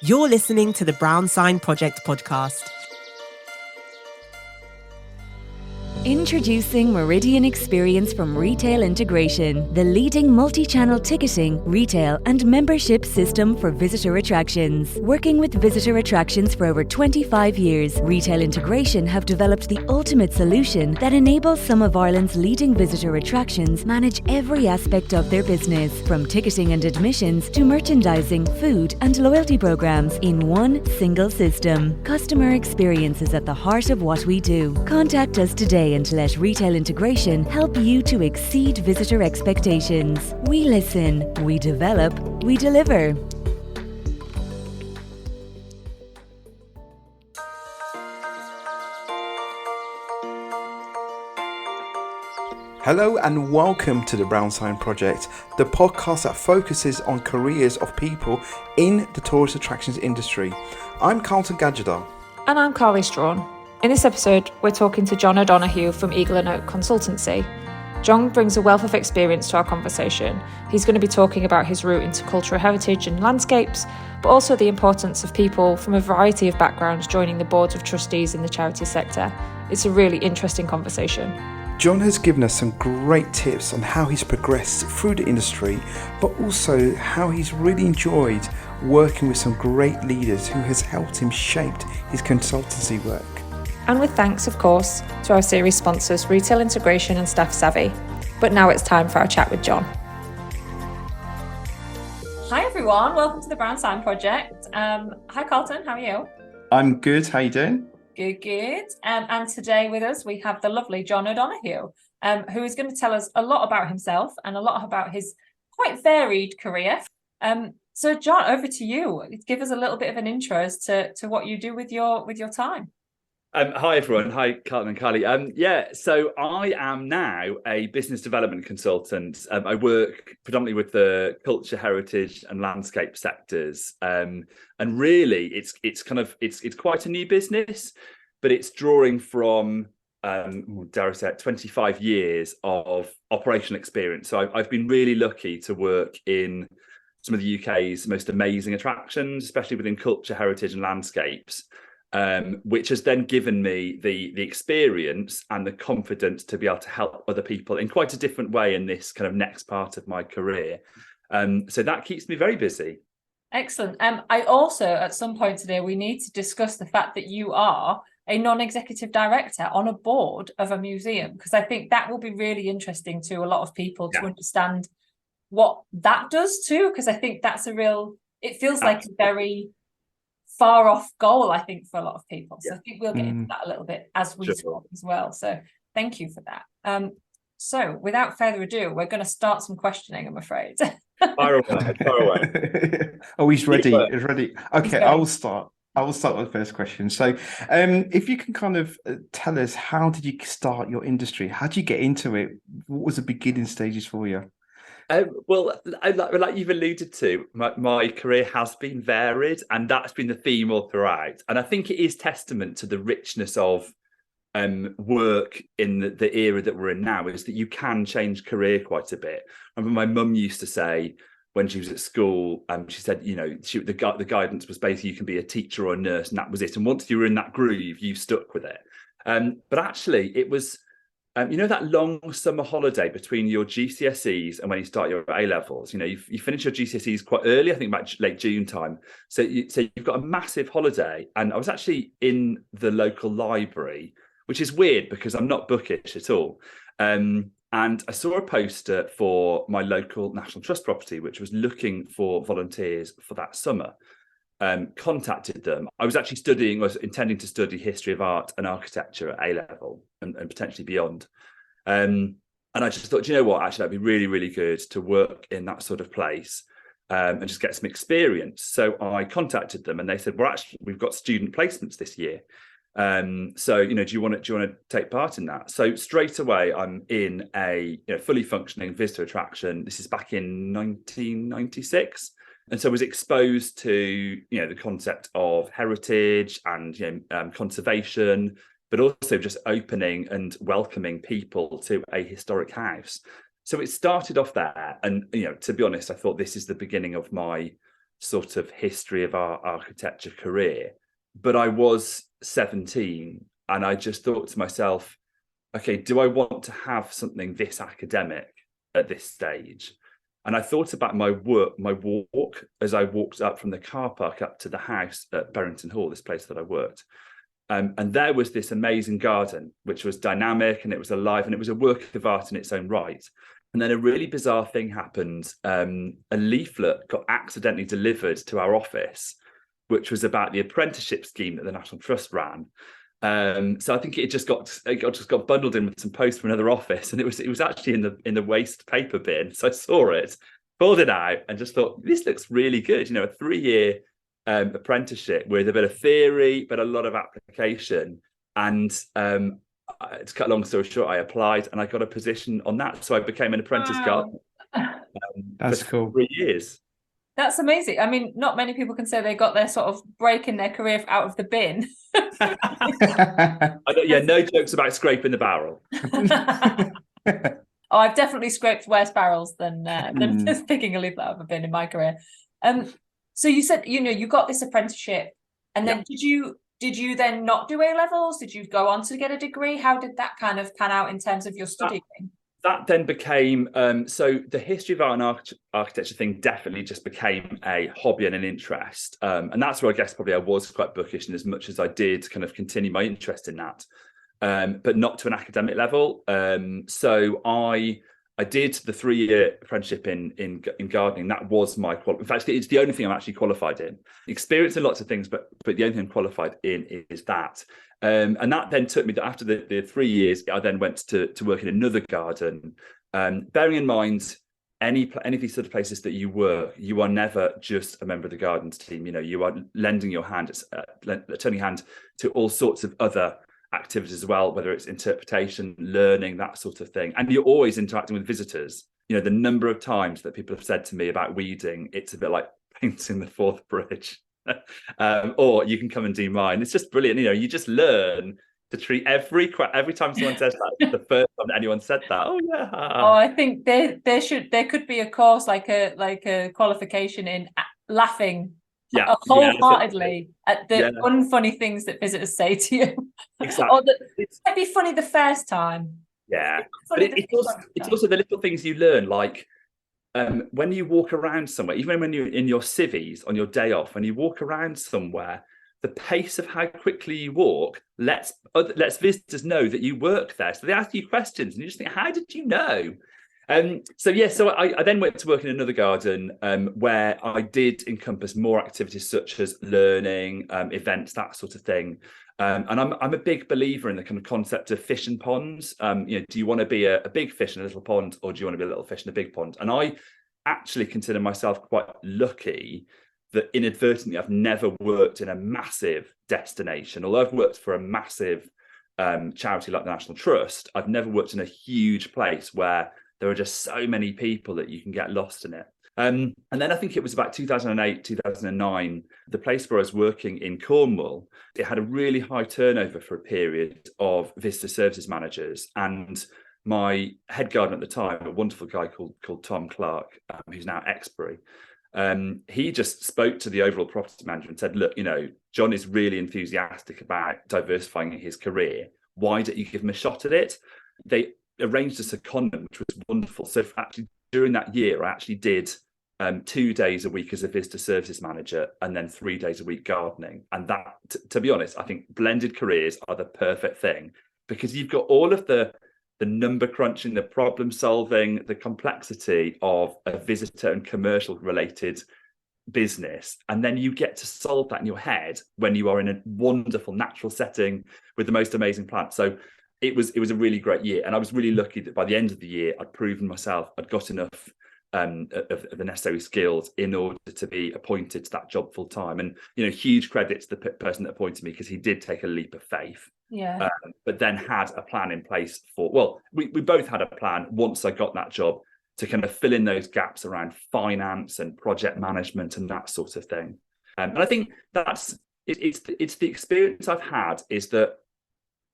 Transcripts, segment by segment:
You're listening to the Brown Sign Project podcast. Introducing Meridian Experience from Retail Integration, the leading multi-channel ticketing, retail and membership system for visitor attractions. Working with visitor attractions for over 25 years, Retail Integration have developed the ultimate solution that enables some of Ireland's leading visitor attractions manage every aspect of their business, from ticketing and admissions to merchandising, food and loyalty programs in one single system. Customer experience is at the heart of what we do. Contact us today and let Retail Integration help you to exceed visitor expectations. We listen, we develop, we deliver. Hello and welcome to the Brown Sign Project, the podcast that focuses on careers of people in the tourist attractions industry. I'm Carlton Gadgedar. And I'm Carly Strawn. In this episode, we're talking to Jon ODonoghue from England Jon Consultancy. Jon brings a wealth of experience to our conversation. He's going to be talking about his route into cultural heritage and landscapes, but also the importance of people from a variety of backgrounds joining the boards of trustees in the charity sector. It's a really interesting conversation. Jon has given us some great tips on how he's progressed through the industry, but also how he's really enjoyed working with some great leaders who has helped him shape his consultancy work. And with thanks, of course, to our series sponsors, Retail Integration and Staff Savvy. But now it's time for our chat with Jon. Hi everyone, welcome to the Brown Sign Project. Hi Carlton, how are you? I'm good, how you doing? Good. And today with us, we have the lovely Jon ODonoghue, who is going to tell us a lot about himself and a lot about his quite varied career. So Jon, over to you. Give us a little bit of an intro as to what you do with your time. Hi everyone. Hi Carlton and Carly. So I am now a business development consultant. I work predominantly with the culture, heritage, and landscape sectors. And really, it's quite a new business, but it's drawing from dare I say it, 25 years of operational experience. So I've been really lucky to work in some of the UK's most amazing attractions, especially within culture, heritage, and landscapes. Which has then given me the experience and the confidence to be able to help other people in quite a different way in this kind of next part of my career. So that keeps me very busy. Excellent. I also, at some point today, we need to discuss the fact that you are a non-executive director on a board of a museum, because I think that will be really interesting to a lot of people to understand what that does too, because I think that's it feels like a very far off goal, I think, for a lot of people. So I think we'll get into that a little bit as we talk as well. So thank you for that. So without further ado, we're going to start some questioning, I'm afraid. Fire away. Oh, he's ready. He's ready. Okay, I will start with the first question. So if you can kind of tell us, how did you start your industry? How did you get into it? What was the beginning stages for you? Well, like you've alluded to, my career has been varied, and that's been the theme all throughout. And I think it is testament to the richness of work in the era that we're in now, is that you can change career quite a bit. I remember my mum used to say when she was at school, she said, the guidance was basically you can be a teacher or a nurse, and that was it. And once you were in that groove, you stuck with it. But actually, it was. That long summer holiday between your GCSEs and when you start your A-levels, you finish your GCSEs quite early, I think about late June time. So you've got a massive holiday. And I was actually in the local library, which is weird because I'm not bookish at all. And I saw a poster for my local National Trust property, which was looking for volunteers for that summer. Contacted them. I was intending to study history of art and architecture at A-level and potentially beyond. And I just thought, you know what, actually, that'd be really, really good to work in that sort of place and just get some experience. So I contacted them and they said, well, actually, we've got student placements this year. So, do you want to take part in that? So straight away, I'm in a fully functioning visitor attraction. This is back in 1996. And so I was exposed to, the concept of heritage and, conservation, but also just opening and welcoming people to a historic house. So it started off there. And, to be honest, I thought this is the beginning of my sort of history of our architecture career, but I was 17 and I just thought to myself, okay, do I want to have something this academic at this stage? And I thought about my walk as I walked up from the car park up to the house at Berrington Hall, this place that I worked. And there was this amazing garden, which was dynamic and it was alive and it was a work of art in its own right. And then a really bizarre thing happened. A leaflet got accidentally delivered to our office, which was about the apprenticeship scheme that the National Trust ran. So I think it just got bundled in with some post from another office, and it was actually in the waste paper bin. So I saw it, pulled it out, and just thought, this looks really good. A 3-year apprenticeship with a bit of theory, but a lot of application. And to cut a long story short, I applied and I got a position on that. So I became an apprentice gardener. That's cool. 3 years. That's amazing. I mean, not many people can say they got their sort of break in their career out of the bin. No jokes about scraping the barrel. Oh, I've definitely scraped worse barrels than just picking a leaflet out of a bin in my career. So you said, you got this apprenticeship, and then did you then not do A-levels? Did you go on to get a degree? How did that kind of pan out in terms of your studying? That then became, so the history of art and architecture thing definitely just became a hobby and an interest. And that's where I guess probably I was quite bookish, and as much as I did kind of continue my interest in that, but not to an academic level. So I did the 3-year apprenticeship in gardening. That was my in fact, it's the only thing I'm actually qualified in. Experienced in lots of things, but the only thing I'm qualified in is that. And that then took me after the 3 years. I then went to work in another garden. Bearing in mind, any of these sort of places that you work, you are never just a member of the gardens team. You are lending your hand, turning your hand to all sorts of other activities as well, whether it's interpretation, learning, that sort of thing. And you're always interacting with visitors. The number of times that people have said to me about weeding, it's a bit like painting the Forth Bridge. Or you can come and do mine. It's just brilliant. You just learn to treat every time someone says that, the first time anyone said that. Oh yeah. Oh, I think there could be a course like a qualification in laughing wholeheartedly at the unfunny things that visitors say to you. Exactly. Or that it might be funny the first time. Yeah, but it's also the little things you learn, like when you walk around somewhere, even when you're in your civvies on your day off, when you walk around somewhere, the pace of how quickly you walk lets visitors know that you work there. So they ask you questions, and you just think, how did you know? So I then went to work in another garden where I did encompass more activities such as learning, events, that sort of thing. And I'm a big believer in the kind of concept of fish and ponds. Do you want to be a big fish in a little pond, or do you want to be a little fish in a big pond? And I actually consider myself quite lucky that inadvertently I've never worked in a massive destination. Although I've worked for a massive charity like the National Trust, I've never worked in a huge place where there are just so many people that you can get lost in it. And then I think it was about 2008, 2009, the place where I was working in Cornwall, it had a really high turnover for a period of visitor services managers. And my head gardener at the time, a wonderful guy called Tom Clark, who's now Exbury, he just spoke to the overall property manager and said, look, John is really enthusiastic about diversifying his career. Why don't you give him a shot at it? They arranged a secondment, which was wonderful. So actually during that year, I actually did 2 days a week as a visitor services manager, and then 3 days a week gardening. And that, to be honest, I think blended careers are the perfect thing, because you've got all of the number crunching, the problem solving, the complexity of a visitor and commercial related business, and then you get to solve that in your head when you are in a wonderful natural setting with the most amazing plants. So it was a really great year, and I was really lucky that by the end of the year I'd proven myself, I'd got enough of the necessary skills in order to be appointed to that job full time. And huge credit to the person that appointed me, because he did take a leap of faith, but then had a plan in place we both had a plan once I got that job to kind of fill in those gaps around finance and project management and that sort of thing. And I think it's the experience I've had, is that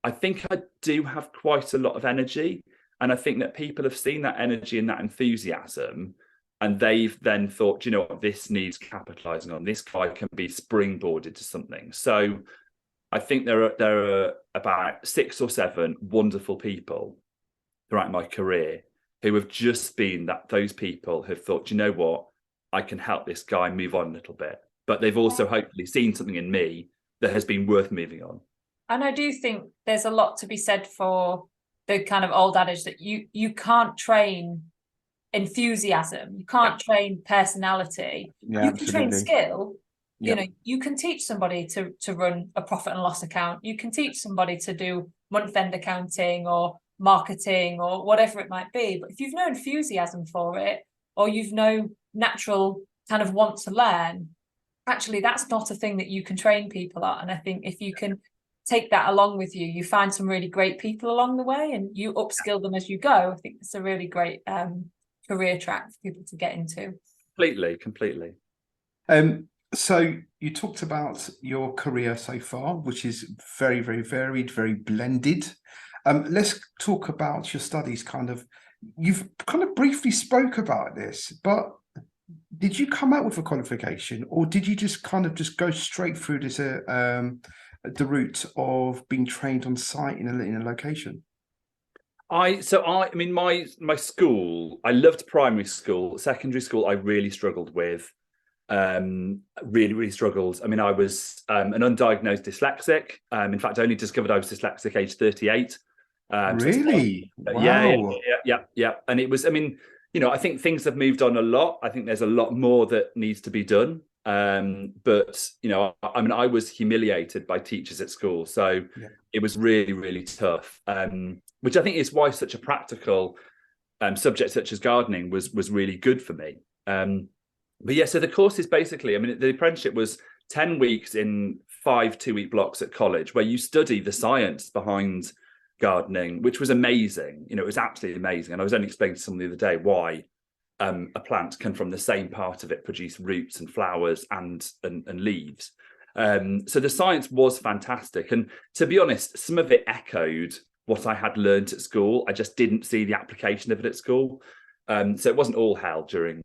I think I do have quite a lot of energy, and I think that people have seen that energy and that enthusiasm, And they've then thought, you know what, this needs capitalizing on. This guy can be springboarded to something. So I think there are about 6 or 7 wonderful people throughout my career who have just been those people who've thought, you know what, I can help this guy move on a little bit. But they've also hopefully seen something in me that has been worth moving on. And I do think there's a lot to be said for the kind of old adage that you can't train enthusiasm, you can't train personality. Yeah, you can train skill. Yep. You know, you can teach somebody to run a profit and loss account. You can teach somebody to do month-end accounting or marketing or whatever it might be. But if you've no enthusiasm for it, or you've no natural kind of want to learn, actually that's not a thing that you can train people at. And I think if you can take that along with you, you find some really great people along the way and you upskill them as you go. I think it's a really great career track for people to get into. Completely. So you talked about your career so far, which is very, very varied, very blended. Let's talk about your studies. You've kind of briefly spoke about this, but did you come out with a qualification, or did you just go straight through this the route of being trained on site in a location? I mean, my school, I loved primary school. Secondary school, I really struggled with. Really struggled. I mean, I was an undiagnosed dyslexic. In fact, I only discovered I was dyslexic age 38. Really? Wow. Yeah. And it was, I mean, you know, I think things have moved on a lot. I think there's a lot more that needs to be done. But, you know, I mean, I was humiliated by teachers at school. So it was really, really tough, which I think is why such a practical subject such as gardening was really good for me. But yeah, so the course is basically, I mean, the apprenticeship was 10 weeks in 5 2-week blocks at college where you study the science behind gardening, which was amazing. You know, it was absolutely amazing. And I was only explaining to someone the other day why a plant can, from the same part of it, produce roots and flowers and leaves. So the science was fantastic. And to be honest, some of it echoed what I had learned at school. I just didn't see the application of it at school. So it wasn't all hell during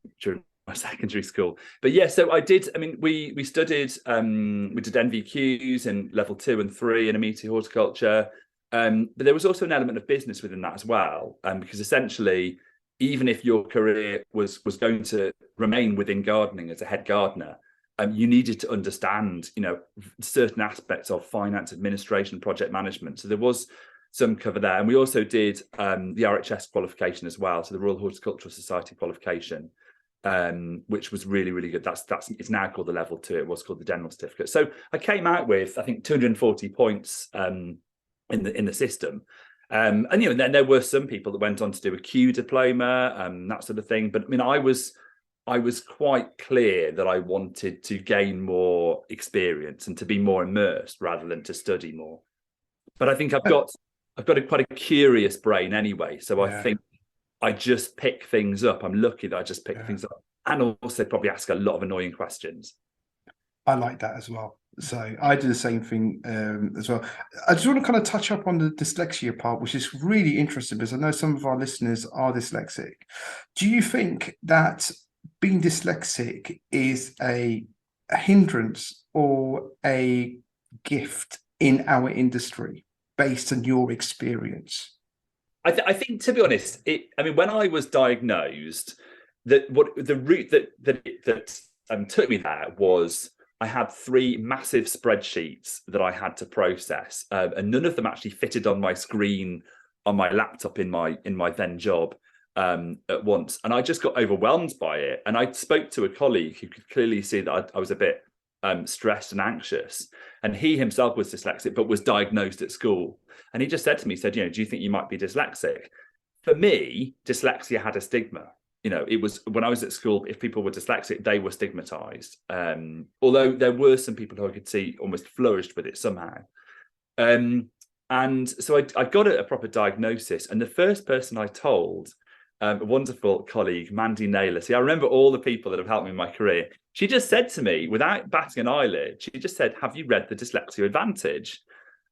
my secondary school. But yeah, so I did, I mean, we studied, we did NVQs in level 2 and 3 in amenity horticulture. But there was also an element of business within that as well, because essentially, even if your career was going to remain within gardening as a head gardener, you needed to understand, you know, certain aspects of finance, administration, project management. So there was some cover there, and we also did the RHS qualification as well, so the Royal Horticultural Society qualification, which was really, really good. That's it's now called the level 2. It was called the general certificate. So I came out with, I think, 240 points in the system. And you know, then there were some people that went on to do a Q diploma, that sort of thing. But I mean, I was quite clear that I wanted to gain more experience and to be more immersed rather than to study more. But I think I've got quite a curious brain anyway. So I think I just pick things up. I'm lucky that I just pick things up, and also probably ask a lot of annoying questions. I like that as well. So I do the same thing as well. I just want to kind of touch up on the dyslexia part, which is really interesting because I know some of our listeners are dyslexic. Do you think that being dyslexic is a hindrance or a gift in our industry based on your experience? I think, to be honest, I mean, when I was diagnosed, the route that took me there was I had 3 massive spreadsheets that I had to process, and none of them actually fitted on my screen on my laptop in my then job at once. And I just got overwhelmed by it. And I spoke to a colleague who could clearly see that I was a bit stressed and anxious. And he himself was dyslexic, but was diagnosed at school. And he just said to me, you know, do you think you might be dyslexic? For me, dyslexia had a stigma. You know, it was when I was at school, if people were dyslexic, they were stigmatized. Although there were some people who I could see almost flourished with it somehow. And so I got a proper diagnosis. And the first person I told, a wonderful colleague, Mandy Naylor. See, I remember all the people that have helped me in my career. She just said to me, without batting an eyelid, she just said, "Have you read The Dyslexia Advantage?"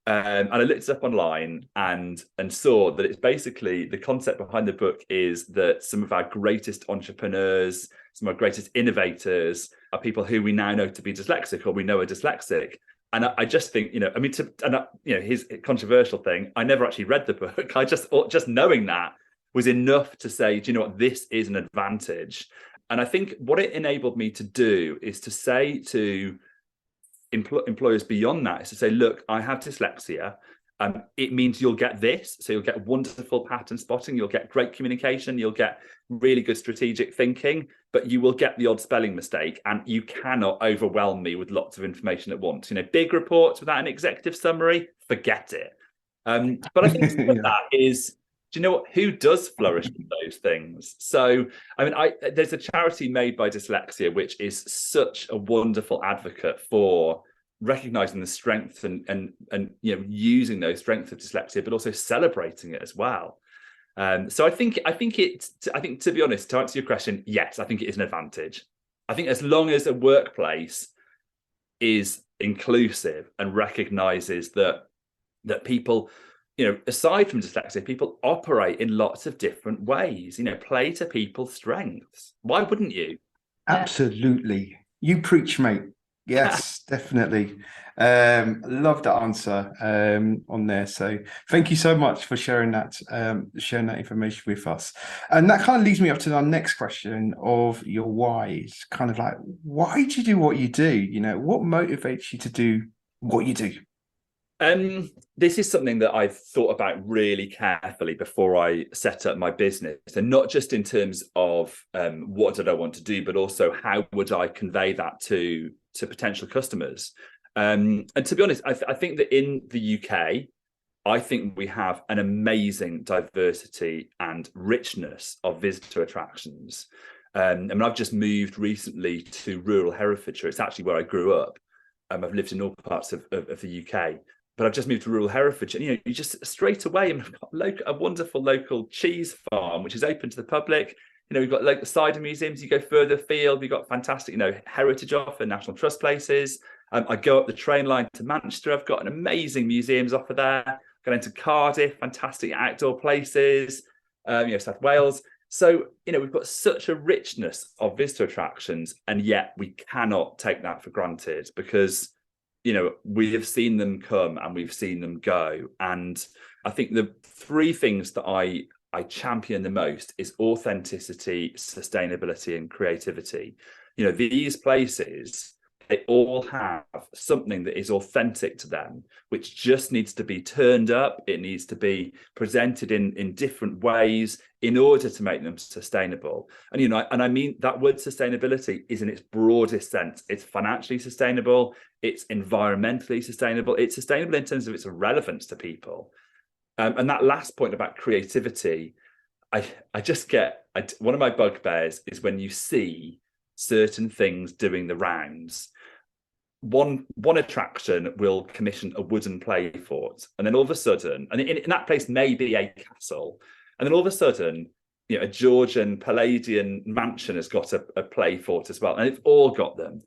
And I looked it up online and saw that it's basically, the concept behind the book is that some of our greatest entrepreneurs, some of our greatest innovators are people who we now know to be dyslexic, or we know are dyslexic. And I just think, his controversial thing, I never actually read the book. I just knowing that was enough to say, do you know what, this is an advantage. And I think what it enabled me to do is to say to employers beyond that, is to say, look, I have dyslexia. It means you'll get this. So you'll get wonderful pattern spotting, you'll get great communication, you'll get really good strategic thinking, but you will get the odd spelling mistake, and you cannot overwhelm me with lots of information at once. Big reports without an executive summary, forget it. But I think that is, do you know what, who does flourish with those things? So, there's a charity made by dyslexia, which is such a wonderful advocate for recognizing the strength and using those strengths of dyslexia, but also celebrating it as well. So I think to be honest, to answer your question, yes, I think it is an advantage. I think as long as a workplace is inclusive and recognizes that people, aside from dyslexia, people operate in lots of different ways, play to people's strengths. Why wouldn't you? Absolutely. You preach, mate. Yes, definitely. Love that answer on there. So thank you so much for sharing that information with us. And that kind of leads me up to our next question of your whys. Kind of like, why do you do what you do? What motivates you to do what you do? This is something that I've thought about really carefully before I set up my business, and not just in terms of what did I want to do, but also how would I convey that to potential customers. And to be honest, I think that in the UK, I think we have an amazing diversity and richness of visitor attractions. I've just moved recently to rural Herefordshire. It's actually where I grew up. I've lived in all parts of the UK. But I've just moved to rural Herefordshire. You just straight away, we've got a wonderful local cheese farm, which is open to the public. We've got local cider museums. You go further afield, we've got fantastic, heritage offer, National Trust places. I go up the train line to Manchester. I've got an amazing museums offer there. Going into Cardiff, fantastic outdoor places. South Wales. So, we've got such a richness of visitor attractions, and yet we cannot take that for granted, because we have seen them come and we've seen them go. And I think the three things that I champion the most is authenticity, sustainability, and creativity. These places, they all have something that is authentic to them, which just needs to be turned up. It needs to be presented in different ways in order to make them sustainable. And, I mean, that word sustainability is in its broadest sense. It's financially sustainable. It's environmentally sustainable. It's sustainable in terms of its relevance to people. And that last point about creativity, I just get, one of my bugbears is when you see certain things doing the rounds. One attraction will commission a wooden play fort, and then all of a sudden, and in that place may be a castle, and then all of a sudden, a Georgian Palladian mansion has got a play fort as well, and it's all got them.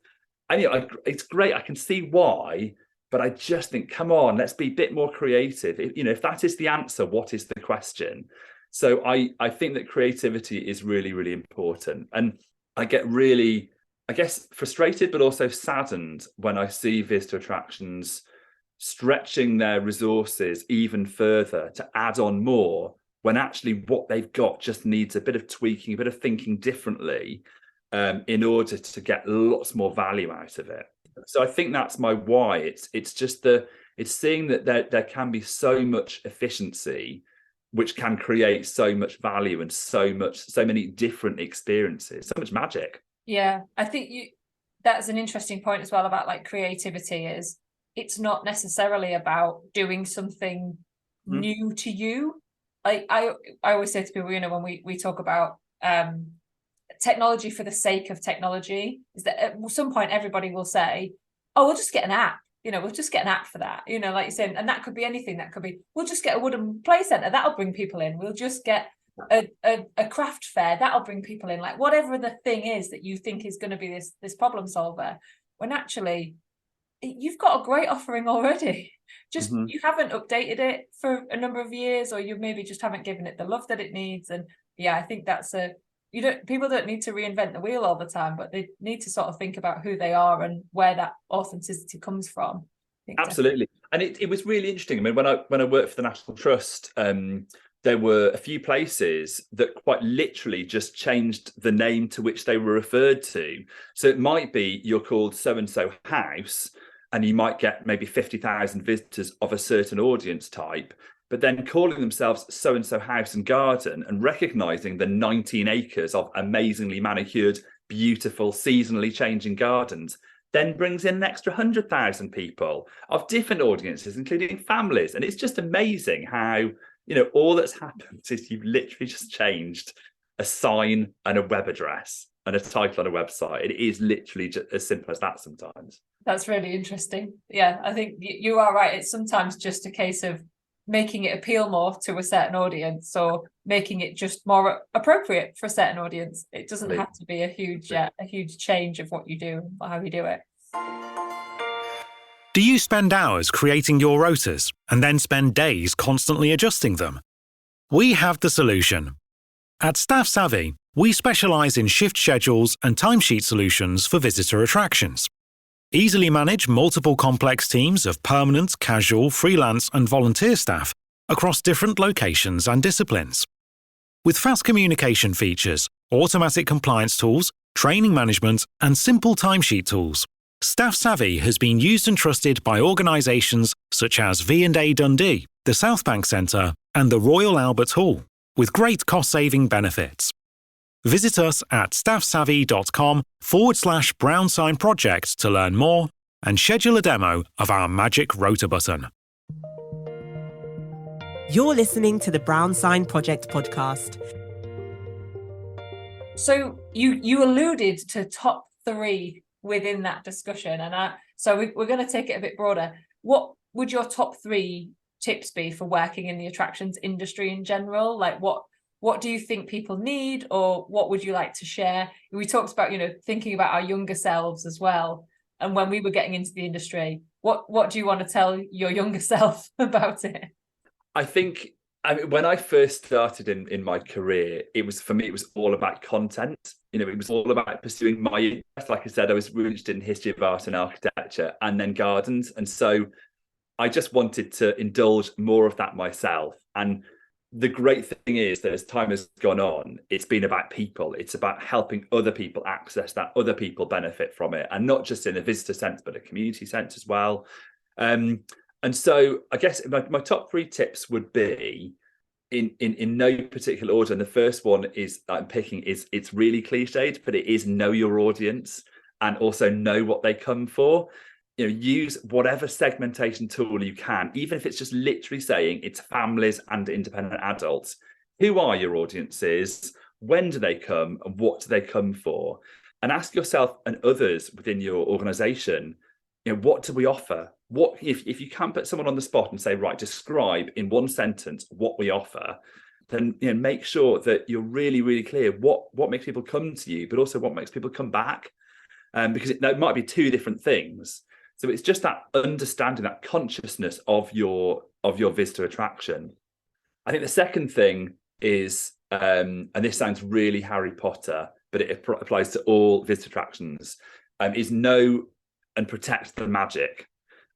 And it's great. I can see why, but I just think, come on, let's be a bit more creative. If that is the answer, what is the question? So I think that creativity is really, really important. And I get really, I guess, frustrated, but also saddened when I see visitor attractions stretching their resources even further to add on more, when actually what they've got just needs a bit of tweaking, a bit of thinking differently, in order to get lots more value out of it. So I think that's my why. It's just it's seeing that there can be so much efficiency, which can create so much value and so many different experiences, so much magic. Yeah, I think that's an interesting point as well about like creativity. Is it's not necessarily about doing something new to you. I always say to people, when we talk about technology for the sake of technology, is that at some point everybody will say, oh, we'll just get an app. We'll just get an app for that, like you said, and that could be anything. That could be, we'll just get a wooden play centre, that'll bring people in. We'll just get a craft fair, that'll bring people in. Like whatever the thing is that you think is going to be this problem solver, when actually you've got a great offering already. Just Mhm. you haven't updated it for a number of years, or you maybe just haven't given it the love that it needs. And yeah, I think that's people don't need to reinvent the wheel all the time, but they need to sort of think about who they are and where that authenticity comes from. I think Absolutely. And it was really interesting. I mean, when I worked for the National Trust, there were a few places that quite literally just changed the name to which they were referred to. So it might be you're called so-and-so house, and you might get maybe 50,000 visitors of a certain audience type, but then calling themselves so-and-so house and garden and recognizing the 19 acres of amazingly manicured, beautiful, seasonally changing gardens then brings in an extra 100,000 people of different audiences, including families. And it's just amazing how, all that's happened is you've literally just changed a sign and a web address and a title on a website. It is literally just as simple as that sometimes. that's really interesting. Yeah, I think you are right. It's sometimes just a case of making it appeal more to a certain audience, or making it just more appropriate for a certain audience. It doesn't have to be a huge change of what you do or how you do it. Do you spend hours creating your rotas and then spend days constantly adjusting them? We have the solution. At Staff Savvy, we specialise in shift schedules and timesheet solutions for visitor attractions. Easily manage multiple complex teams of permanent, casual, freelance and volunteer staff across different locations and disciplines. With fast communication features, automatic compliance tools, training management and simple timesheet tools, Staff Savvy has been used and trusted by organisations such as V&A Dundee, the South Bank Centre and the Royal Albert Hall, with great cost-saving benefits. Visit us at staffsavvy.com/brown sign project to learn more and schedule a demo of our magic rota button. You're listening to the Brown Sign Project podcast. So you alluded to top 3 within that discussion, and we're going to take it a bit broader. What would your top 3 tips be for working in the attractions industry in general? Like what do you think people need, or what would you like to share? We talked about, thinking about our younger selves as well. And when we were getting into the industry, what do you want to tell your younger self about it? I think, when I first started in my career, it was all about content. It was all about pursuing my interest. Like I said, I was really interested in history of art and architecture and then gardens. And so I just wanted to indulge more of that myself. And the great thing is that as time has gone on, it's been about people. It's about helping other people access that, other people benefit from it, and not just in a visitor sense, but a community sense as well. And so I guess my top 3 tips would be in no particular order. And the first one is I'm picking is it's really cliched, but it is know your audience and also know what they come for. Use whatever segmentation tool you can, even if it's just literally saying it's families and independent adults. Who are your audiences? When do they come? And what do they come for? And ask yourself and others within your organization, what do we offer? What if you can put someone on the spot and say, right, describe in one sentence what we offer, then make sure that you're really, really clear what makes people come to you, but also what makes people come back. Because that might be 2 different things. So it's just that understanding, that consciousness of your visitor attraction. I think the second thing is, and this sounds really Harry Potter, but it applies to all visitor attractions, is know and protect the magic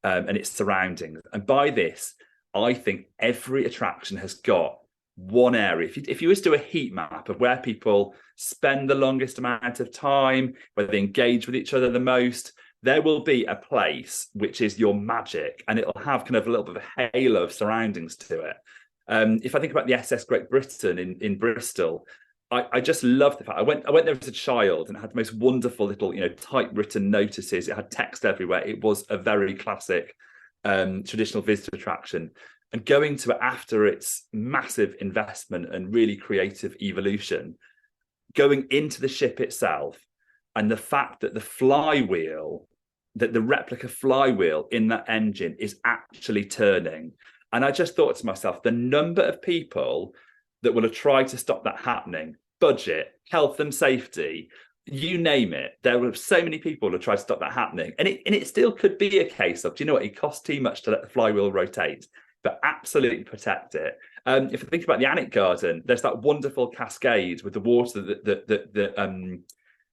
and its surroundings. And by this, I think every attraction has got one area. If you was to do a heat map of where people spend the longest amount of time, where they engage with each other the most, there will be a place which is your magic, and it'll have kind of a little bit of a halo of surroundings to it. If I think about the SS Great Britain in Bristol, I just love the fact I went there as a child and it had the most wonderful little, typewritten notices. It had text everywhere. It was a very classic traditional visitor attraction. And going to it after its massive investment and really creative evolution, going into the ship itself, and the fact that the flywheel, that the replica flywheel in that engine is actually turning. And I just thought to myself, the number of people that will have tried to stop that happening, budget, health and safety, you name it, there were so many people who tried to stop that happening. And it still could be a case of, do you know what, it costs too much to let the flywheel rotate, but absolutely protect it. If you think about the Anic Garden, there's that wonderful cascade with the water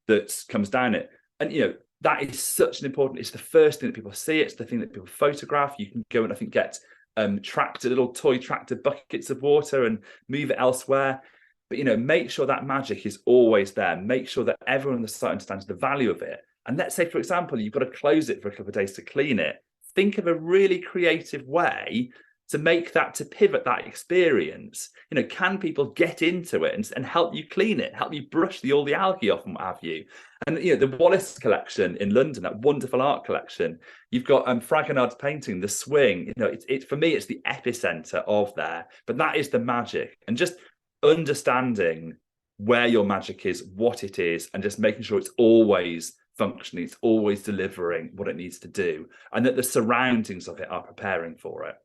that comes down it. And, you know, that is such an important, it's the first thing that people see, it's the thing that people photograph. You can go and I think get little toy tractor buckets of water and move it elsewhere. But, you know, make sure that magic is always there. Make sure that everyone on the site understands the value of it. And let's say, for example, you've got to close it for a couple of days to clean it. Think of a really creative way to make that, to pivot that experience. You know, can people get into it and help you clean it, help you brush all the algae off and what have you? And, you know, the Wallace collection in London, that wonderful art collection, you've got Fragonard's painting, The Swing. You know, it's for me, it's the epicenter of there, but that is the magic. And just understanding where your magic is, what it is, and just making sure it's always functioning, it's always delivering what it needs to do, and that the surroundings of it are preparing for it.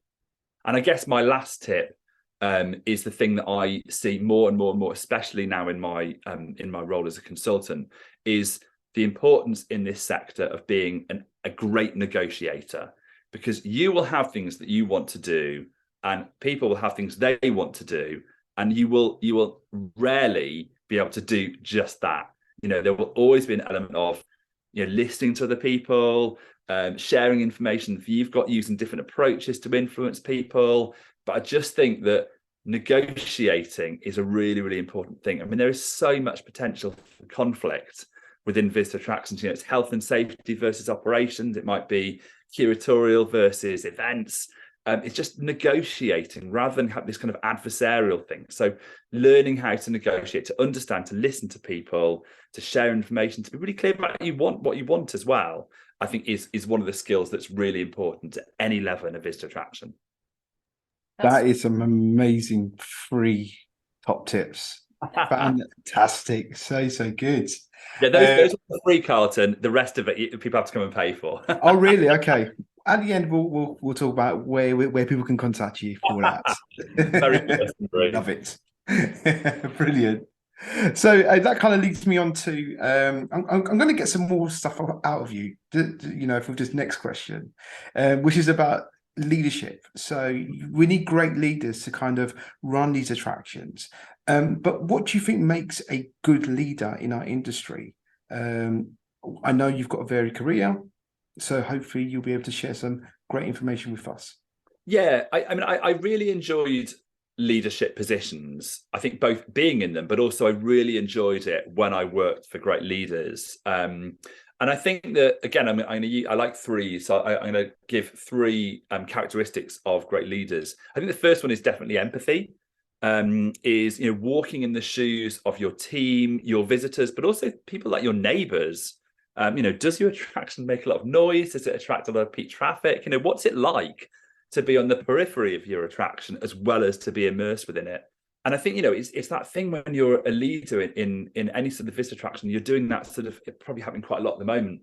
And I guess my last tip is the thing that I see more and more and more, especially now in my role as a consultant, is the importance in this sector of being a great negotiator, because you will have things that you want to do, and people will have things they want to do, and you will rarely be able to do just that. You know, there will always be an element of, you know, listening to other people, sharing information that you've got, using different approaches to influence people. But I just think that negotiating is a really, really important thing. I mean, there is so much potential for conflict within visitor attractions. You know, it's health and safety versus operations. It might be curatorial versus events. It's just negotiating rather than have this kind of adversarial thing. So learning how to negotiate, to understand, to listen to people, to share information, to be really clear about what you want as well, I think is one of the skills that's really important at any level in a visitor attraction. That is some amazing free top tips. Fantastic. So good. Yeah, those are the free, Carlton. The rest of it, people have to come and pay for. Oh, really? Okay. At the end, we'll talk about where people can contact you for that. Very good. Love it. Brilliant. So that kind of leads me on to I'm going to get some more stuff out of you. You know, for this next question, which is about leadership. So we need great leaders to kind of run these attractions. But what do you think makes a good leader in our industry? I know you've got a varied career, so hopefully you'll be able to share some great information with us. Yeah, I mean, I really enjoyed leadership positions. I think both being in them, but also I really enjoyed it when I worked for great leaders. And I think that, again, I like three, so I'm going to give three characteristics of great leaders. I think the first one is definitely empathy. Is, you know, walking in the shoes of your team, your visitors, but also people like your neighbours. You know, does your attraction make a lot of noise? Does it attract a lot of peak traffic? You know, what's it like to be on the periphery of your attraction as well as to be immersed within it? And I think, you know, it's that thing when you're a leader in any sort of visitor attraction, you're doing that sort of, it's probably happening quite a lot at the moment.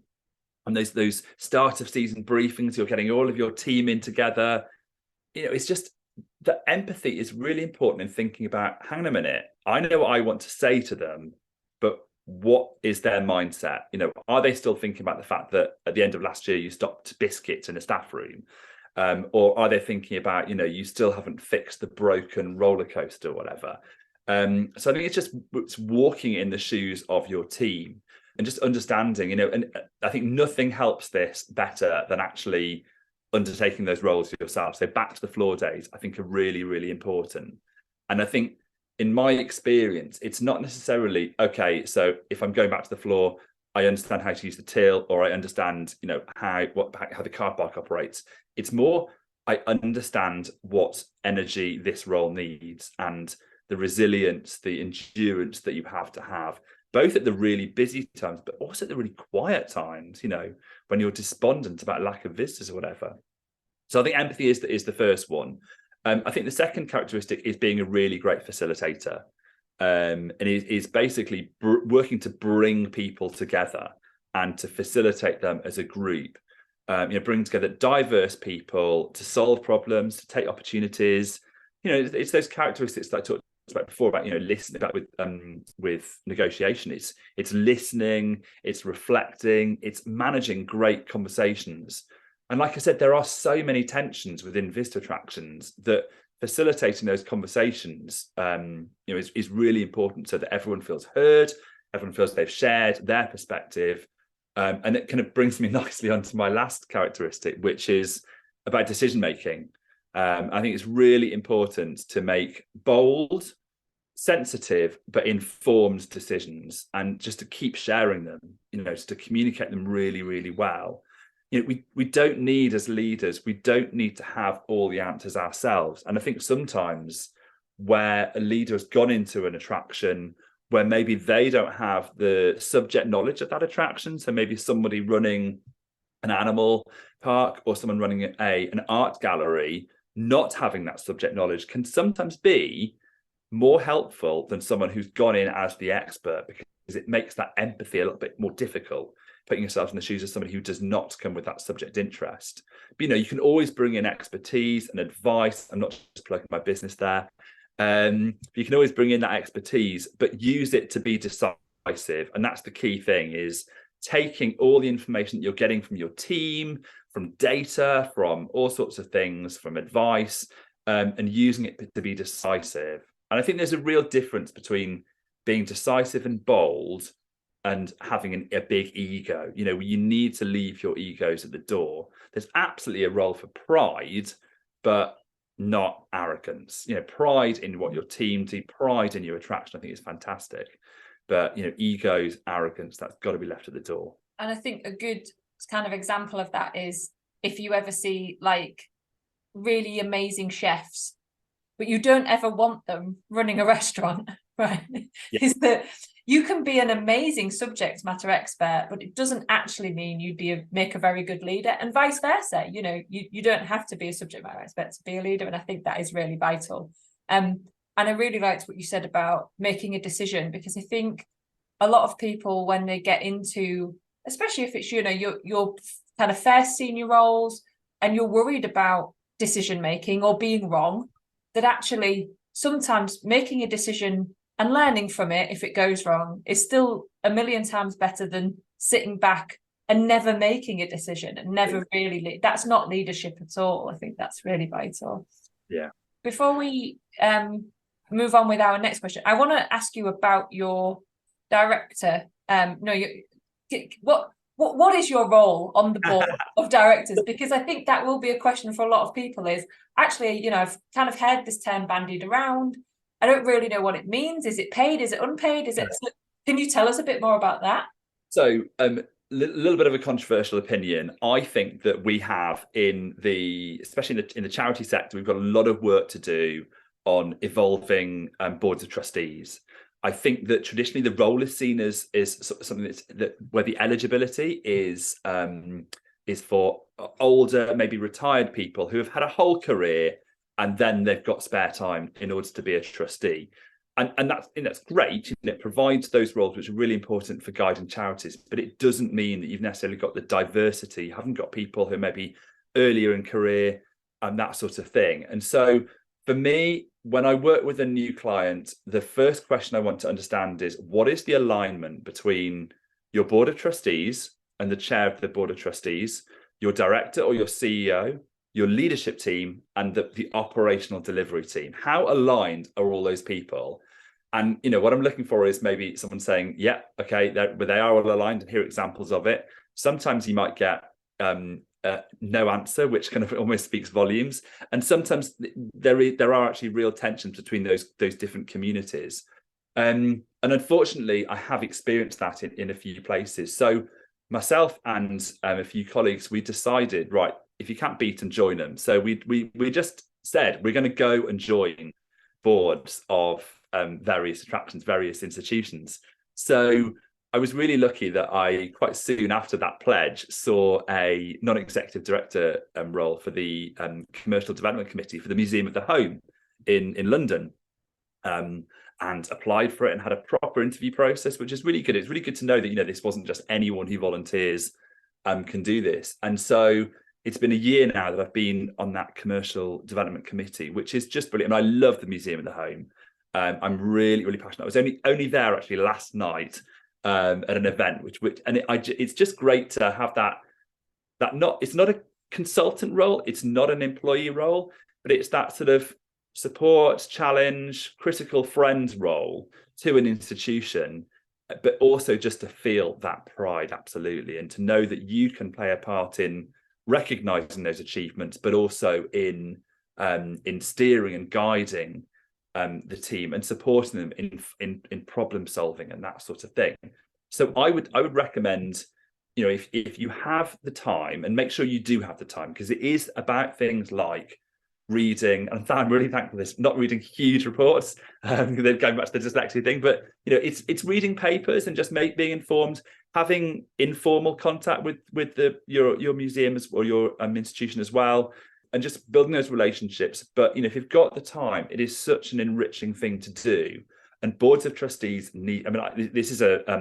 And those start of season briefings, you're getting all of your team in together. You know, it's just the empathy is really important in thinking about, hang on a minute, I know what I want to say to them, but what is their mindset? You know, are they still thinking about the fact that at the end of last year you stopped biscuits in a staff room? Or are they thinking about, you know, you still haven't fixed the broken roller coaster or whatever? So I think it's walking in the shoes of your team and just understanding, you know, and I think nothing helps this better than actually undertaking those roles yourself. So back to the floor days, I think are really, really important. And I think in my experience, it's not necessarily, okay, so if I'm going back to the floor, I understand how to use the till, or I understand, you know, how the car park operates. It's more, I understand what energy this role needs and the resilience, the endurance that you have to have, both at the really busy times, but also at the really quiet times, you know, when you're despondent about lack of visitors or whatever. So I think empathy is the first one. I think the second characteristic is being a really great facilitator. And is basically working to bring people together and to facilitate them as a group. You know, bring together diverse people to solve problems, to take opportunities. You know, it's those characteristics that I talked about before about, listening, about with negotiation. It's listening, it's reflecting, it's managing great conversations. And like I said, there are so many tensions within visitor attractions that facilitating those conversations, is really important, so that everyone feels heard, everyone feels they've shared their perspective. And it kind of brings me nicely onto my last characteristic, which is about decision making. I think it's really important to make bold, sensitive, but informed decisions, and just to keep sharing them, just to communicate them really, really well. We don't need, as leaders, we don't need to have all the answers ourselves. And I think sometimes where a leader has gone into an attraction where maybe they don't have the subject knowledge of that attraction, so maybe somebody running an animal park or someone running an art gallery, not having that subject knowledge can sometimes be more helpful than someone who's gone in as the expert, because it makes that empathy a little bit more difficult, putting yourself in the shoes of somebody who does not come with that subject interest. But you can always bring in expertise and advice. I'm not just plugging my business there. You can always bring in that expertise, but use it to be decisive. And that's the key thing, is taking all the information that you're getting from your team, from data, from all sorts of things, from advice, and using it to be decisive. And I think there's a real difference between being decisive and bold and having a big ego. You need to leave your egos at the door. There's absolutely a role for pride, but not arrogance. Pride in what your team do, pride in your attraction, I think is fantastic. But egos, arrogance, that's got to be left at the door. And I think a good kind of example of that is if you ever see like really amazing chefs, but you don't ever want them running a restaurant, right? Yeah. Is that you can be an amazing subject matter expert, but it doesn't actually mean you'd make a very good leader, and vice versa. You don't have to be a subject matter expert to be a leader, and I think that is really vital. And I really liked what you said about making a decision, because I think a lot of people, when they get into, especially if it's your kind of first senior roles, and you're worried about decision making or being wrong, that actually sometimes making a decision and learning from it if it goes wrong is still a million times better than sitting back and never making a decision and never really that's not leadership at all. I think that's really vital. Yeah. Before we move on with our next question, I want to ask you about your director. What is your role on the board of directors? Because I think that will be a question for a lot of people, is actually, I've kind of heard this term bandied around. I don't really know what it means. Is it paid? Is it unpaid? Can you tell us a bit more about that? So little bit of a controversial opinion. I think that we have especially in the charity sector, we've got a lot of work to do on evolving boards of trustees. I think that traditionally the role is seen as something where the eligibility is for older, maybe retired people who have had a whole career, and then they've got spare time in order to be a trustee. And that's great. It provides those roles which are really important for guiding charities, but it doesn't mean that you've necessarily got the diversity. You haven't got people who are maybe earlier in career and that sort of thing. And so for me, when I work with a new client, the first question I want to understand is, what is the alignment between your board of trustees and the chair of the board of trustees, your director or your CEO, your leadership team, and the operational delivery team? How aligned are all those people? And what I'm looking for is maybe someone saying, yeah, okay, they are all aligned, and here are examples of it. Sometimes you might get no answer, which kind of almost speaks volumes. And sometimes there are actually real tensions between those different communities. And unfortunately, I have experienced that in a few places. So myself and a few colleagues, we decided, right, if you can't beat them, join them. So we just said, we're going to go and join boards of various attractions, various institutions. So I was really lucky that I, quite soon after that pledge, saw a non-executive director role for the Commercial Development Committee for the Museum of the Home in London, and applied for it and had a proper interview process, which is really good. It's really good to know that, this wasn't just anyone who volunteers can do this. And so it's been a year now that I've been on that Commercial Development Committee, which is just brilliant. And I love the Museum of the Home. I'm really, really passionate. I was only there actually last night at an event, it's just great to have that it's not a consultant role, it's not an employee role, but it's that sort of support, challenge, critical friend role to an institution, but also just to feel that pride, absolutely, and to know that you can play a part in recognizing those achievements, but also in steering and guiding the team and supporting them in problem solving and that sort of thing. So I would recommend, you know, if you have the time, and make sure you do have the time, because it is about things like reading, and I'm really thankful for this, not reading huge reports, going back to the dyslexia thing, but you know, it's reading papers and just being informed, having informal contact with your museums or your institution as well, and just building those relationships. But you know, if you've got the time, it is such an enriching thing to do. And boards of trustees need, I mean, this is a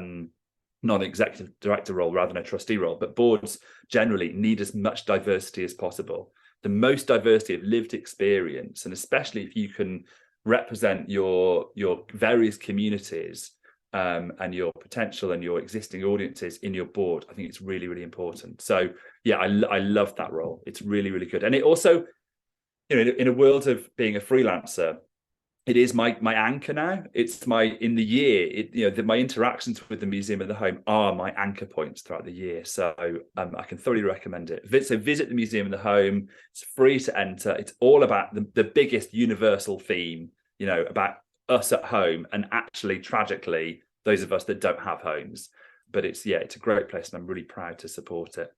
non-executive director role rather than a trustee role, but boards generally need as much diversity as possible. The most diversity of lived experience, and especially if you can represent your various communities and your potential and your existing audiences in your board, I think it's really, really important. So yeah, I love that role. It's really, really good. And it also, you know, in a world of being a freelancer, it is my anchor now. It's my my interactions with the museum and the home are my anchor points throughout the year. So I can thoroughly recommend it. So visit the museum and the home. It's free to enter. It's all about the biggest universal theme, you know, about us at home, and actually, tragically, those of us that don't have homes. But it's a great place, and I'm really proud to support it.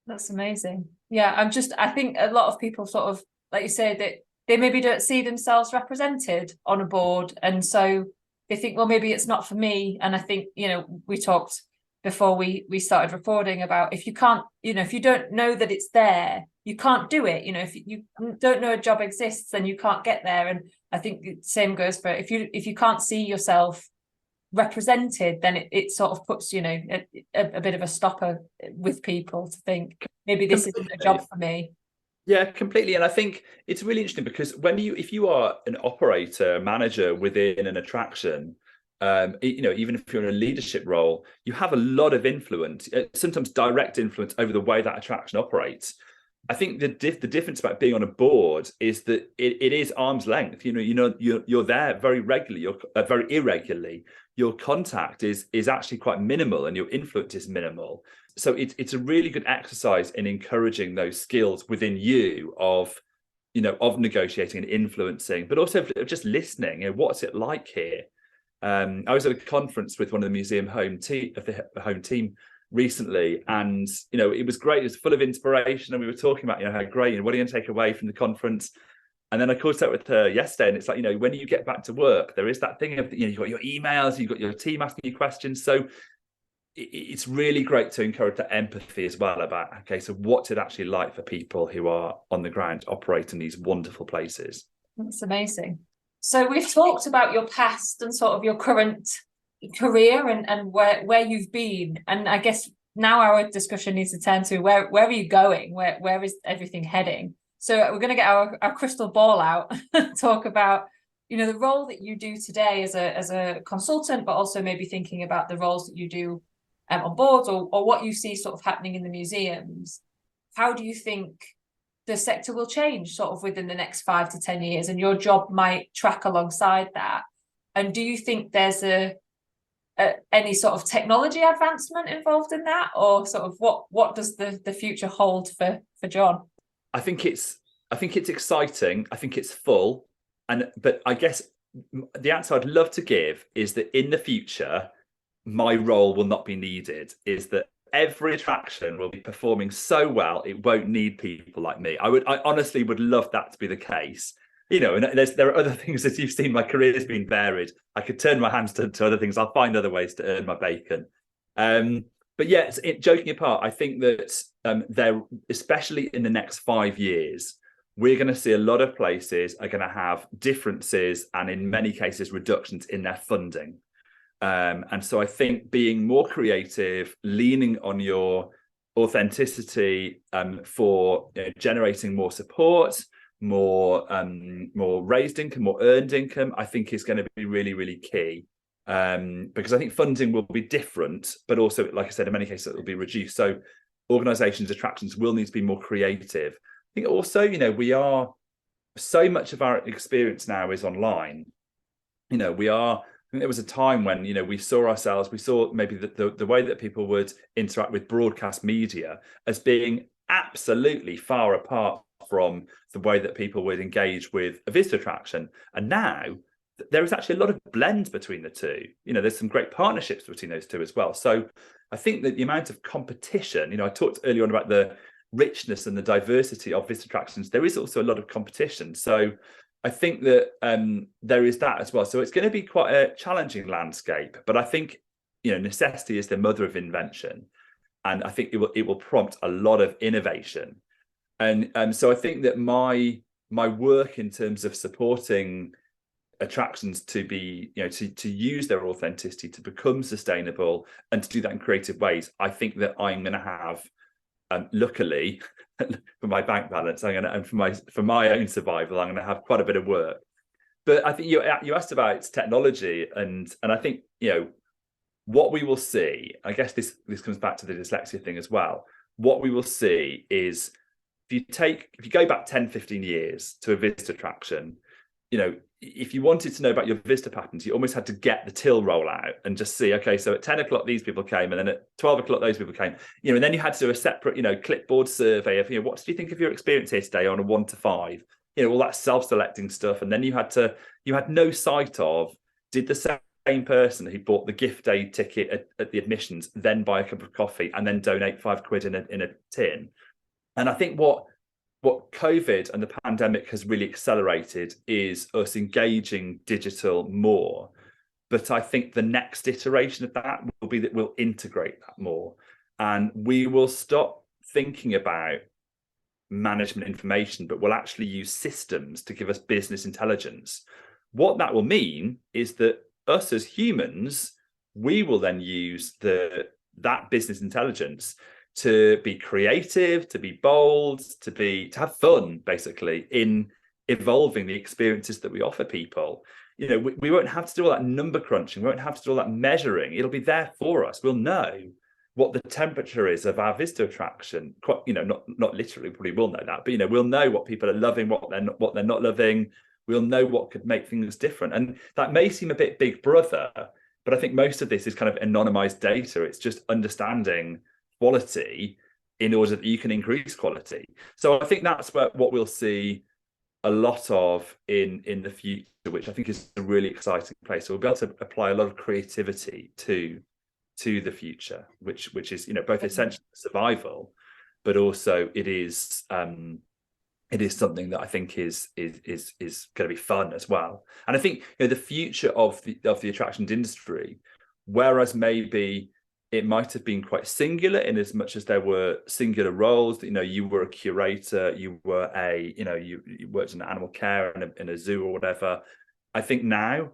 That's amazing. Yeah, I think a lot of people sort of, like you say, that they maybe don't see themselves represented on a board, and so they think, well, maybe it's not for me. And I think, you know, we talked before we started recording about, if you can't, you know, if you don't know that it's there, you can't do it. You know, if you don't know a job exists, then you can't get there. And I think the same goes for if you can't see yourself represented, then it sort of puts, you know, a bit of a stopper with people to think, maybe this isn't a job for me. Yeah, completely. And I think it's really interesting, because if you are an operator, manager within an attraction, you know, even if you're in a leadership role, you have a lot of influence, sometimes direct influence over the way that attraction operates. I think the difference about being on a board is that it is arm's length. You know, you're there very regularly, you're very irregularly. Your contact is actually quite minimal, and your influence is minimal. So it's a really good exercise in encouraging those skills within you of negotiating and influencing, but also just listening. You know, what's it like here? I was at a conference with one of the museum home team recently, and you know, it was great. It was full of inspiration, and we were talking about, you know, how great and what are you going to take away from the conference. And then I caught up with her yesterday, and it's like, you know, when you get back to work, there is that thing of, you know, you've got your emails, you've got your team asking you questions. So it's really great to encourage that empathy as well about, okay, so what's it actually like for people who are on the ground operating these wonderful places? That's amazing. So we've talked about your past and sort of your current career and where you've been. And I guess now our discussion needs to turn to where are you going? Where is everything heading? So we're going to get our crystal ball out and talk about, you know, the role that you do today as a consultant, but also maybe thinking about the roles that you do on boards, or what you see sort of happening in the museums. How do you think the sector will change sort of within the next 5 to 10 years, and your job might track alongside that? And do you think there's any sort of technology advancement involved in that, or sort of what does the future hold for Jon? I think it's exciting. I think it's full, but I guess the answer I'd love to give is that in the future, my role will not be needed. Is that every attraction will be performing so well, it won't need people like me. I honestly would love that to be the case. You know, and there are other things, as you've seen, my career has been varied. I could turn my hands to other things. I'll find other ways to earn my bacon. But yeah, joking apart, I think that there, especially in the next 5 years, we're going to see a lot of places are going to have differences, and in many cases reductions in their funding. And so I think being more creative, leaning on your authenticity for generating more support, more raised income, more earned income, I think is going to be really, really key. Because I think funding will be different, but also, like I said, in many cases it will be reduced. So organizations, attractions will need to be more creative. I think also, we are, so much of our experience now is online. I think there was a time when, we saw maybe the way that people would interact with broadcast media as being absolutely far apart from the way that people would engage with a visitor attraction. And now there is actually a lot of blend between the two. There's some great partnerships between those two as well. So I think that the amount of competition, I talked earlier on about the richness and the diversity of visitor attractions. There is also a lot of competition. So I think that there is that as well. So it's going to be quite a challenging landscape, but I think, necessity is the mother of invention. And I think it will prompt a lot of innovation. And so I think that my work in terms of supporting attractions to be, to use their authenticity, to become sustainable and to do that in creative ways, I think that I'm going to have, luckily for my bank balance, and for my own survival, I'm going to have quite a bit of work. But I think you asked about technology, and I think, what we will see, I guess this comes back to the dyslexia thing as well. What we will see is if you go back 10, 15 years to a visitor attraction, if you wanted to know about your visitor patterns, you almost had to get the till roll out and just see, okay, so at 10 o'clock, these people came, and then at 12 o'clock, those people came, and then you had to do a separate, clipboard survey of, what do you think of your experience here today on a 1 to 5, all that self-selecting stuff. And then you had no sight of, did the same person who bought the gift aid ticket at the admissions then buy a cup of coffee and then donate £5 in a tin? And I think what COVID and the pandemic has really accelerated is us engaging digital more. But I think the next iteration of that will be that we'll integrate that more. And we will stop thinking about management information, but we'll actually use systems to give us business intelligence. What that will mean is that us as humans, we will then use that business intelligence to be creative, to be bold, to have fun, basically, in evolving the experiences that we offer people. We won't have to do all that number crunching. We won't have to do all that measuring. It'll be there for us. We'll know what the temperature is of our visitor attraction. Not literally, probably will know that, but we'll know what people are loving, what they're not loving. We'll know what could make things different. And that may seem a bit Big Brother, but I think most of this is kind of anonymized data. It's just understanding quality in order that you can increase quality. So I think that's what we'll see a lot of in the future, which I think is a really exciting place. So we'll be able to apply a lot of creativity to the future, which is both essential for survival, but also it is something that I think is going to be fun as well. And I think the future of the attractions industry, whereas maybe it might have been quite singular in as much as there were singular roles. You were a curator, you were you worked in animal care in a zoo or whatever. I think now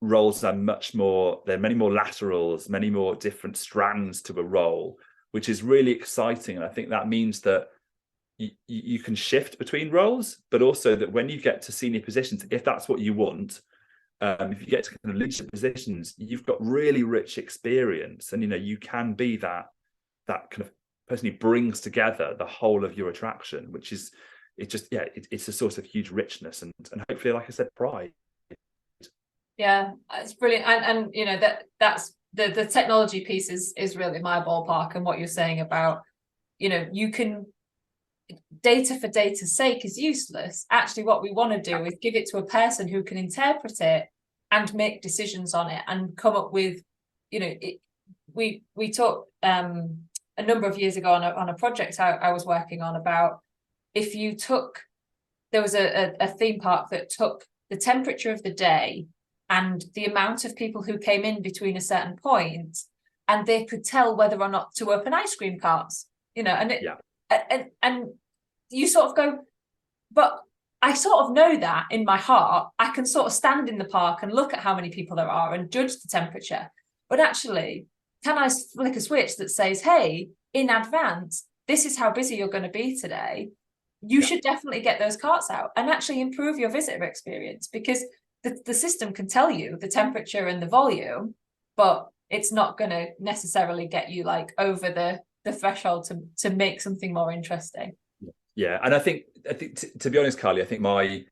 roles are there are many more laterals, many more different strands to a role, which is really exciting. And I think that means that you can shift between roles, but also that when you get to senior positions, if that's what you want, if you get to kind of leadership positions, you've got really rich experience, and you can be that kind of person who brings together the whole of your attraction, which is it's a source of huge richness and hopefully, like I said, pride. Yeah, it's brilliant. And that's the technology piece is really my ballpark. And what you're saying about you can, data for data's sake is useless. Actually, what we want to do is give it to a person who can interpret it and make decisions on it and come up with, we talked a number of years ago on a project I was working on about, if you there was a theme park that took the temperature of the day and the amount of people who came in between a certain point, and they could tell whether or not to open ice cream carts, and you sort of go, but I sort of know that in my heart. I can sort of stand in the park and look at how many people there are and judge the temperature. But actually, can I flick a switch that says, hey, in advance, this is how busy you're going to be today? you should definitely get those carts out and actually improve your visitor experience, because the system can tell you the temperature and the volume, but it's not going to necessarily get you like over the threshold to make something more interesting. Yeah, and I think to be honest, Carly, I think my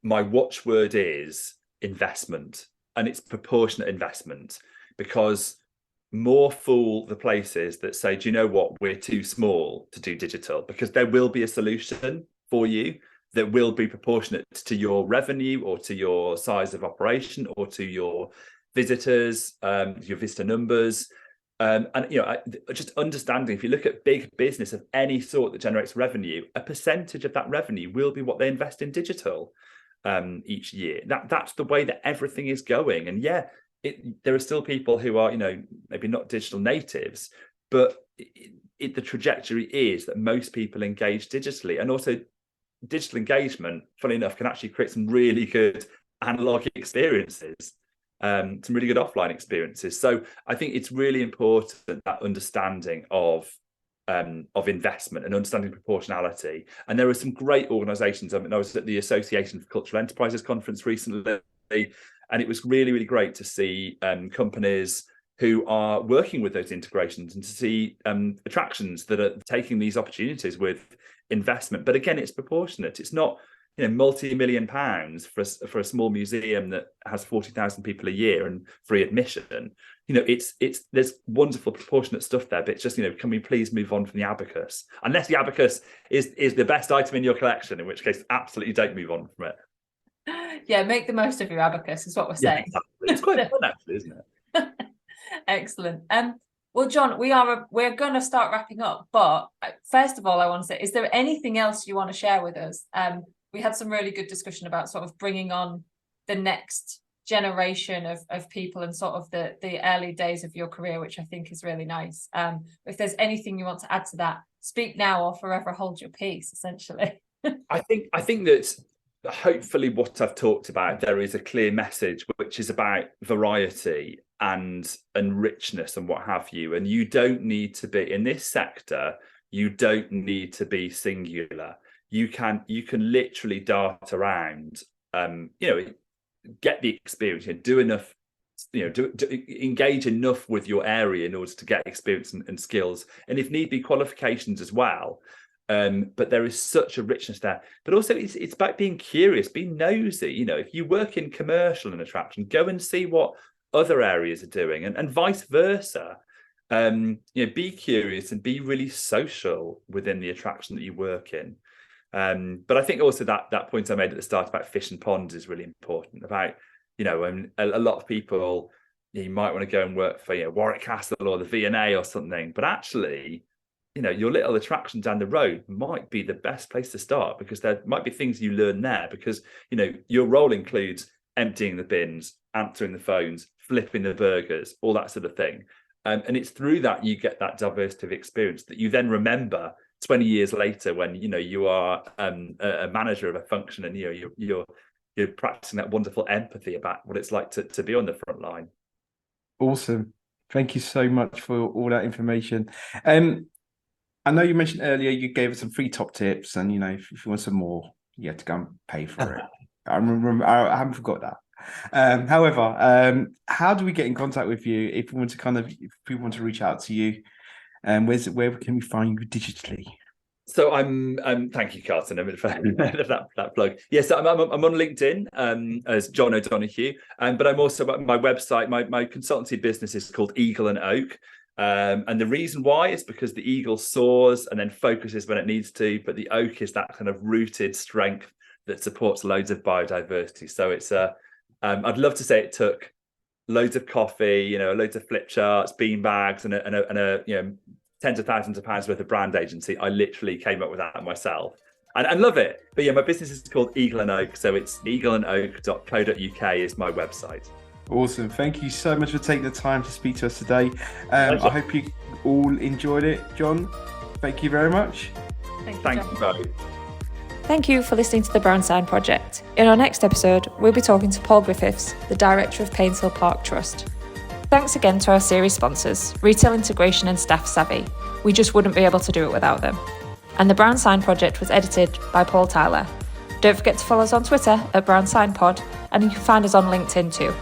watchword is investment, and it's proportionate investment, because more fool the places that say, do you know what, we're too small to do digital, because there will be a solution for you that will be proportionate to your revenue or to your size of operation or to your visitors, your visitor numbers. And just understanding, if you look at big business of any sort that generates revenue, a percentage of that revenue will be what they invest in digital each year. That's the way that everything is going. And yeah, there are still people who are, maybe not digital natives, but the trajectory is that most people engage digitally. And also digital engagement, funny enough, can actually create some really good analog experiences, some really good offline experiences. So I think it's really important, that understanding of investment and understanding proportionality. And there are some great organizations. I mean, I was at the Association for Cultural Enterprises conference recently, and it was really, really great to see companies who are working with those integrations and to see attractions that are taking these opportunities with investment. But again, it's proportionate. It's not multi-million pounds for a small museum that has 40,000 people a year and free admission. There's wonderful proportionate stuff there, but it's just, can we please move on from the abacus? Unless the abacus is the best item in your collection, in which case absolutely don't move on from it. Yeah, make the most of your abacus is what we're saying. Yeah, exactly. It's quite fun actually, isn't it? Excellent. Well, Jon, we're going to start wrapping up, but first of all, I want to say, is there anything else you want to share with us? We had some really good discussion about sort of bringing on the next generation of people and sort of the early days of your career, which I think is really nice. If there's anything you want to add to that, speak now or forever hold your peace, essentially. I think that hopefully what I've talked about, there is a clear message which is about variety and richness and what have you. And you don't need to be in this sector, you don't need to be singular. You can literally dart around, get the experience, do enough, engage enough with your area in order to get experience and skills, and if need be qualifications as well. But there is such a richness there. But also it's about being curious, being nosy. If you work in commercial and attraction, go and see what other areas are doing, and vice versa. Be curious and be really social within the attraction that you work in. But I think also that point I made at the start about fish and ponds is really important. About, a lot of people, you might want to go and work for Warwick Castle or the V&A or something, but actually, your little attraction down the road might be the best place to start, because there might be things you learn there, because, your role includes emptying the bins, answering the phones, flipping the burgers, all that sort of thing. And it's through that you get that diversity of experience that you then remember 20 years later when, you are a manager of a function, and, you're practicing that wonderful empathy about what it's like to be on the front line. Awesome. Thank you so much for all that information. I know you mentioned earlier you gave us some free top tips, and if you want some more, you have to go and pay for it. I haven't forgot that. However, how do we get in contact with you if we want to reach out to you? Where can we find you digitally? So I'm thank you, Carlton, for that plug. Yes, I'm on LinkedIn as Jon ODonoghue, but I'm also, my website, my consultancy business is called Eagle and Oak. And the reason why is because the eagle soars and then focuses when it needs to, but the oak is that kind of rooted strength that supports loads of biodiversity. So it's I'd love to say it took loads of coffee, loads of flip charts, bean bags, and a tens of thousands of pounds worth of brand agency. I literally came up with that myself and love it. But yeah, my business is called Eagle and Oak, so it's eagleandoak.co.uk is my website. Awesome. Thank you so much for taking the time to speak to us today. I hope you all enjoyed it. Jon, thank you very much. Thank you both. Thank you for listening to the Brown Sign Project. In our next episode, we'll be talking to Paul Griffiths, the Director of Painshill Park Trust. Thanks again to our series sponsors, Retail Integration and Staff Savvy. We just wouldn't be able to do it without them. and the Brown Sign Project was edited by Paul Tyler. Don't forget to follow us on Twitter at Brown Sign Pod, and you can find us on LinkedIn too.